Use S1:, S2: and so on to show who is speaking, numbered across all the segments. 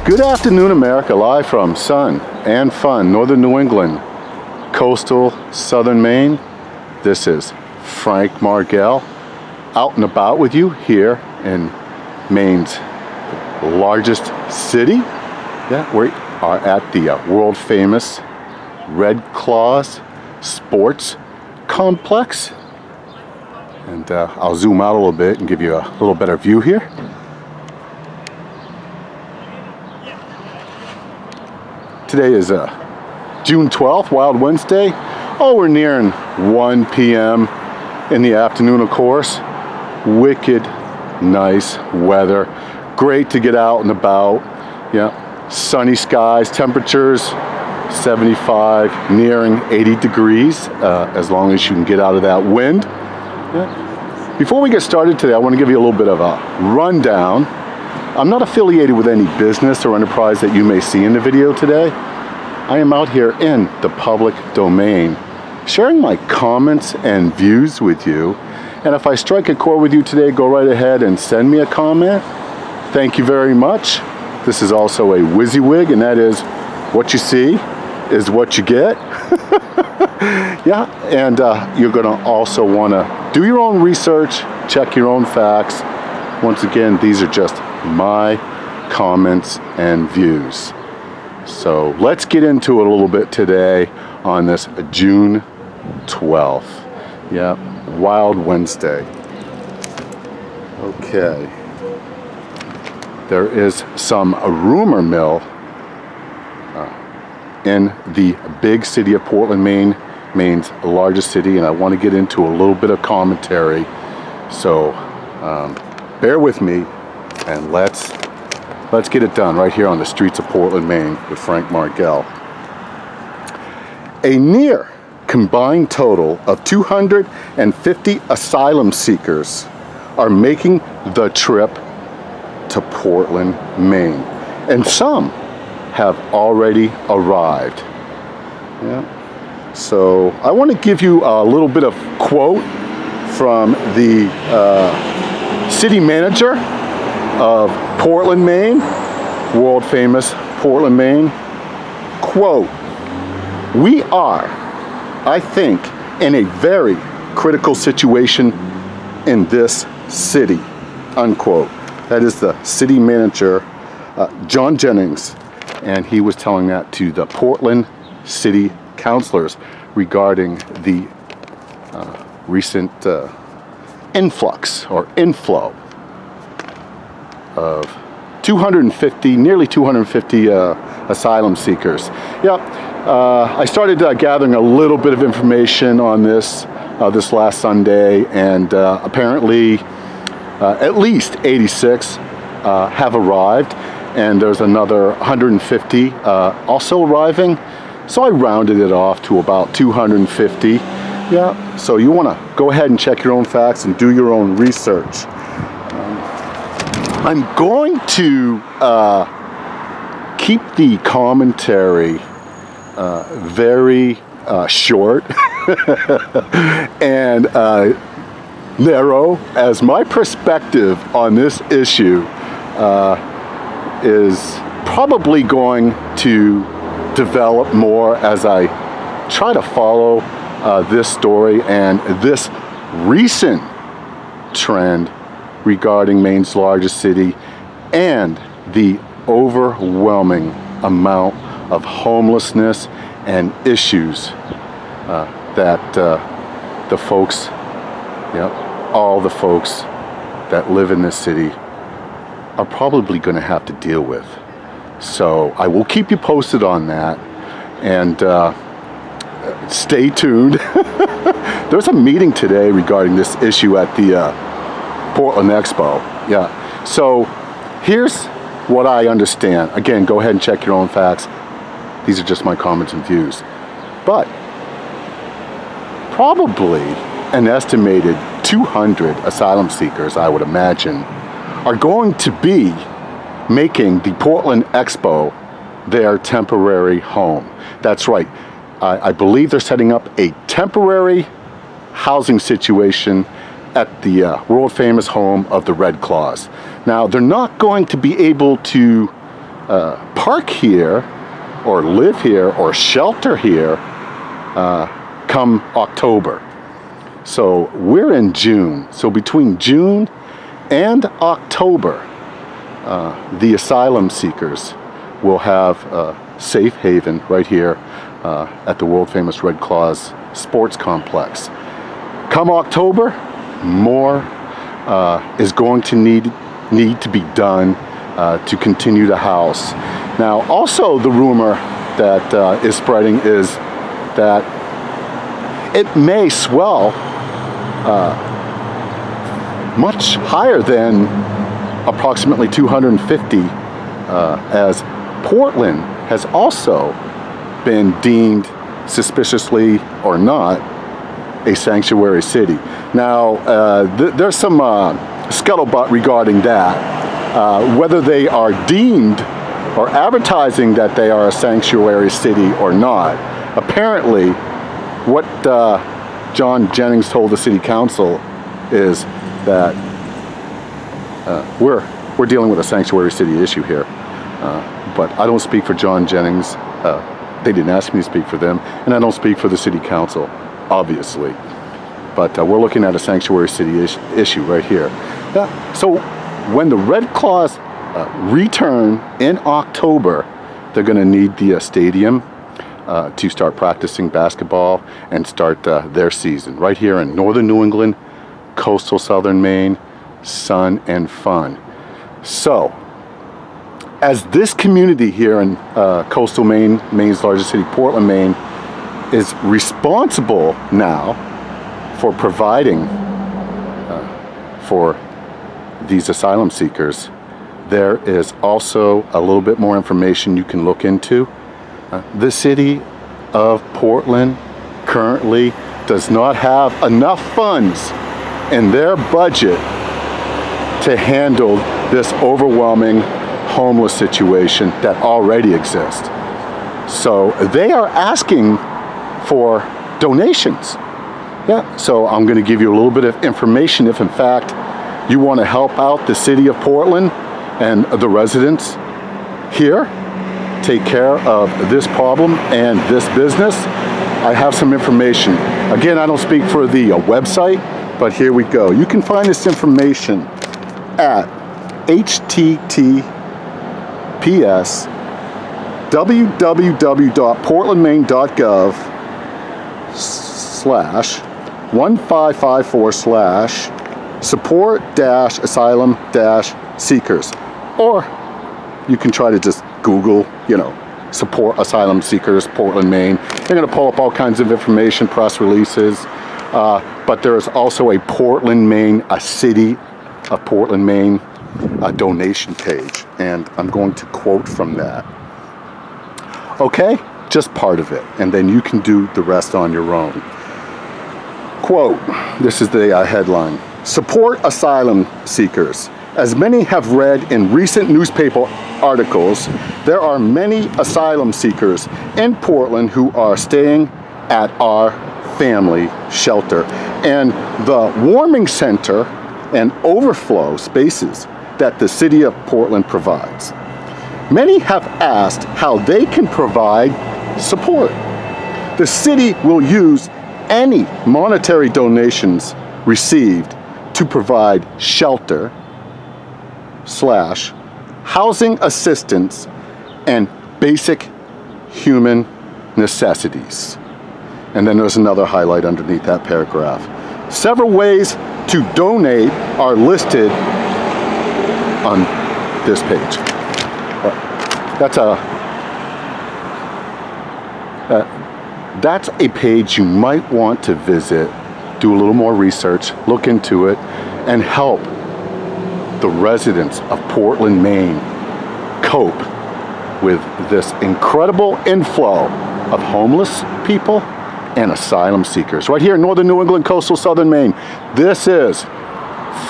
S1: Good afternoon, America, live from Sun and Fun, Northern New England, coastal Southern Maine. This is Frank Margel, out and about with you here in Maine's largest city. Yeah, we are at the world famous Red Claws Sports Complex. And I'll zoom out a little bit and give you a little better view here. Today is June 12th, Wild Wednesday. Oh, we're nearing 1 p.m. in the afternoon, of course. Wicked nice weather. Great to get out and about. Yeah, sunny skies, temperatures 75, nearing 80 degrees, as long as you can get out of that wind. Yeah. Before we get started today, I want to give you a little bit of a rundown. I'm not affiliated with any business or enterprise that you may see in the video today. I am out here in the public domain, sharing my comments and views with you. And if I strike a chord with you today, go right ahead and send me a comment. Thank you very much. This is also a WYSIWYG, and that is what you see is what you get. Yeah, and you're gonna also wanna do your own research, check your own facts. Once again, these are just my comments and views. So let's get into it a little bit today on this June 12th. Yeah, Wild Wednesday. Okay. There is some rumor mill in the big city of Portland, Maine, Maine's largest city, and I want to get into a little bit of commentary. So bear with me, and let's get it done right here on the streets of Portland, Maine with Frank Margel. A near combined total of 250 asylum seekers are making the trip to Portland, Maine, and some have already arrived. Yeah. So I want to give you a little bit of quote from the city manager of Portland, Maine, world famous Portland, Maine. Quote, "We are, I think, in a very critical situation in this city," unquote. That is the city manager, John Jennings, and he was telling that to the Portland City Councilors regarding the recent influx or inflow of 250, nearly 250 asylum seekers. Yep, I started gathering a little bit of information on this this last Sunday, and apparently at least 86 have arrived, and there's another 150 also arriving. So I rounded it off to about 250. Yeah, so you want to go ahead and check your own facts and do your own research. I'm going to keep the commentary very short and narrow, as my perspective on this issue is probably going to develop more as I try to follow this story and this recent trend regarding Maine's largest city and the overwhelming amount of homelessness and issues that the folks, all the folks that live in this city are probably going to have to deal with. So I will keep you posted on that, and stay tuned. There's a meeting today regarding this issue at the Portland Expo. Yeah. So here's what I understand. Again, go ahead and check your own facts. These are just my comments and views. But probably an estimated 200 asylum seekers, I would imagine, are going to be making the Portland Expo their temporary home. That's right. I believe they're setting up a temporary housing situation at the world famous home of the Red Claws. Now, they're not going to be able to park here or live here or shelter here come October. So we're in June. So between June and October, the asylum seekers will have a safe haven right here at the world famous Red Claws Sports Complex. Come October, more is going to need to be done to continue to house. Now, also the rumor that is spreading is that it may swell much higher than approximately 250, as Portland has also been deemed, suspiciously or not, a sanctuary city. Now, there's some scuttlebutt regarding that, whether they are deemed or advertising that they are a sanctuary city or not. Apparently, what John Jennings told the city council is that we're dealing with a sanctuary city issue here. But I don't speak for John Jennings. They didn't ask me to speak for them, and I don't speak for the city council, obviously. But we're looking at a sanctuary city issue right here. So when the Red Claws return in October, they're going to need the stadium to start practicing basketball and start their season right here in northern New England, coastal southern Maine, sun and fun. So as this community here in coastal Maine, Maine's largest city, Portland, Maine, is responsible now for providing for these asylum seekers, there is also a little bit more information you can look into. The city of Portland currently does not have enough funds in their budget to handle this overwhelming homeless situation that already exists. So they are asking for donations. Yeah, so I'm going to give you a little bit of information if in fact you want to help out the city of Portland and the residents here take care of this problem and this business. I have some information. Again, I don't speak for the website, but here we go. You can find this information at https://1554/support-asylum-seekers, or you can try to just Google, support asylum seekers, Portland, Maine. They're going to pull up all kinds of information, press releases, but there is also a Portland, Maine, a city of Portland, Maine, a donation page, and I'm going to quote from that. Okay, just part of it, and then you can do the rest on your own. Quote, this is the headline: support asylum seekers. As many have read in recent newspaper articles, there are many asylum seekers in Portland who are staying at our family shelter and the warming center and overflow spaces that the city of Portland provides. Many have asked how they can provide support. The city will use any monetary donations received to provide shelter / housing assistance and basic human necessities. And then there's another highlight underneath that paragraph. Several ways to donate are listed on this page. That's a page you might want to visit, do a little more research, look into it, and help the residents of Portland, Maine cope with this incredible inflow of homeless people and asylum seekers. Right here in northern New England, coastal southern Maine. This is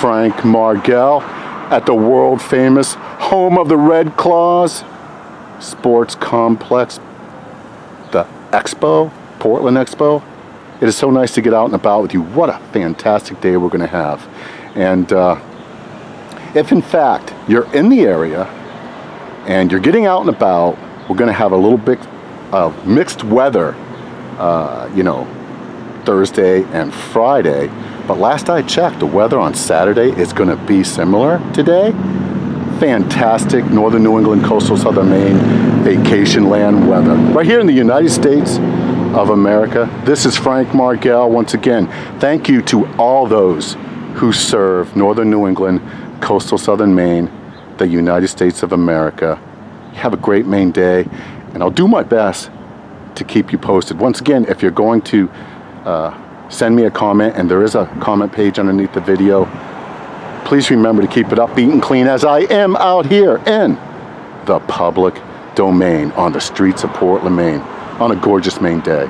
S1: Frank Margel at the world famous home of the Red Claws Sports Complex, the Expo, Portland Expo. It is so nice to get out and about with you. What a fantastic day we're going to have. And if in fact you're in the area and you're getting out and about, we're going to have a little bit of mixed weather, you know, Thursday and Friday. But last I checked, the weather on Saturday is going to be similar today. Fantastic Northern New England, coastal Southern Maine, vacation land weather. Right here in the United States of America. This is Frank Margel. Once again, thank you to all those who serve Northern New England, coastal Southern Maine, the United States of America. Have a great Maine day, and I'll do my best to keep you posted. Once again, if you're going to send me a comment, and there is a comment page underneath the video, please remember to keep it upbeat and clean, as I am out here in the public domain on the streets of Portland, Maine, on a gorgeous Maine day.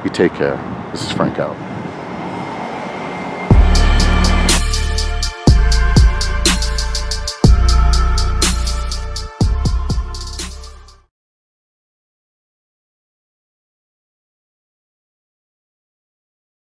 S1: You take care. This is Frank out.